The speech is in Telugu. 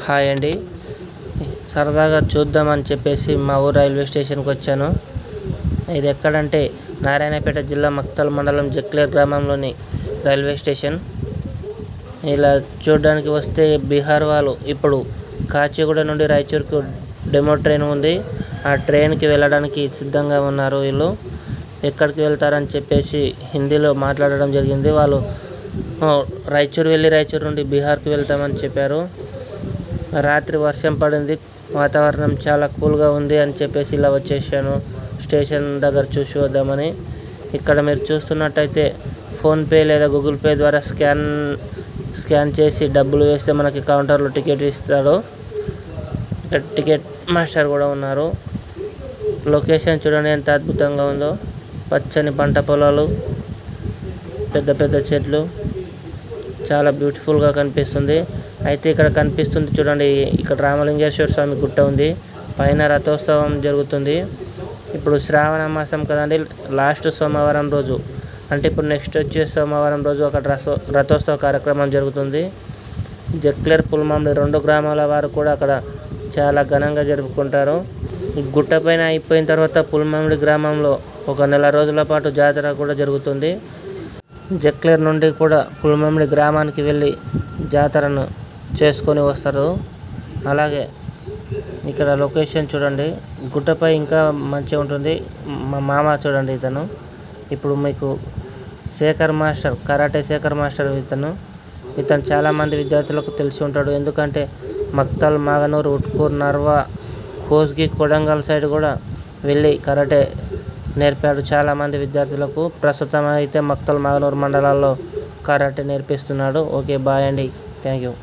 హాయ్ అండి. సరదాగా చూద్దామని చెప్పేసి మా ఊరు రైల్వే స్టేషన్కి వచ్చాను. ఇది ఎక్కడంటే నారాయణపేట జిల్లా మక్తల్ మండలం జక్లేర్ గ్రామంలోని రైల్వే స్టేషన్. ఇలా చూడడానికి వస్తే బీహార్ వాళ్ళు ఇప్పుడు కాచిగూడ నుండి రాయచూర్కు డెమో ట్రైన్ ఉంది. ఆ ట్రైన్కి వెళ్ళడానికి సిద్ధంగా ఉన్నారు. వీళ్ళు ఎక్కడికి వెళ్తారని చెప్పేసి హిందీలో మాట్లాడడం జరిగింది. వాళ్ళు రాయచూర్ నుండి బీహార్కి వెళ్తామని చెప్పారు. రాత్రి వర్షం పడింది, వాతావరణం చాలా కూల్గా ఉంది అని చెప్పేసి ఇలా వచ్చేసాను స్టేషన్ దగ్గర చూసి వద్దామని. ఇక్కడ మీరు చూస్తున్నట్టయితే ఫోన్పే లేదా గూగుల్ పే ద్వారా స్కాన్ చేసి డబ్బులు వేస్తే మనకి కౌంటర్లో టికెట్ ఇస్తాడు. ఇక్కడ టికెట్ మాస్టర్ కూడా ఉన్నారు. లొకేషన్ చూడండి ఎంత అద్భుతంగా ఉందో. పచ్చని పంట పొలాలు, పెద్ద పెద్ద చెట్లు, చాలా బ్యూటిఫుల్గా కనిపిస్తుంది. అయితే ఇక్కడ కనిపిస్తుంది చూడండి, ఇక్కడ రామలింగేశ్వర స్వామి గుట్ట ఉంది. పైన రథోత్సవం జరుగుతుంది. ఇప్పుడు శ్రావణ మాసం కదండి, లాస్ట్ సోమవారం రోజు అంటే ఇప్పుడు నెక్స్ట్ వచ్చే సోమవారం రోజు అక్కడ రథోత్సవ కార్యక్రమం జరుగుతుంది. జక్లేర్ పుల్మామిడి 2 గ్రామాల వారు కూడా అక్కడ చాలా ఘనంగా జరుపుకుంటారు. గుట్ట పైన అయిపోయిన తర్వాత పుల్మామిడి గ్రామంలో ఒక నెల రోజుల పాటు జాతర కూడా జరుగుతుంది. జక్లేర్ నుండి కూడా పుల్మామిడి గ్రామానికి వెళ్ళి జాతరను చేసుకొని వస్తారు. అలాగే ఇక్కడ లొకేషన్ చూడండి, గుట్టపై ఇంకా మంచిగా ఉంటుంది. మా మామ చూడండి, ఇతను ఇప్పుడు మీకు కరాటే శేఖర్ మాస్టర్ ఇతను చాలామంది విద్యార్థులకు తెలిసి ఉంటాడు. ఎందుకంటే మక్తల్, మాగనూరు, ఉట్కూర్, నర్వా, కోస్గి, కొడంగల్ సైడ్ కూడా వెళ్ళి కరాటే నేర్పాడు చాలామంది విద్యార్థులకు. ప్రస్తుతం అయితే మక్తల్, మాగనూరు మండలాల్లో కరాటే నేర్పిస్తున్నాడు. ఓకే, బాయ్ అండి, థ్యాంక్ యూ.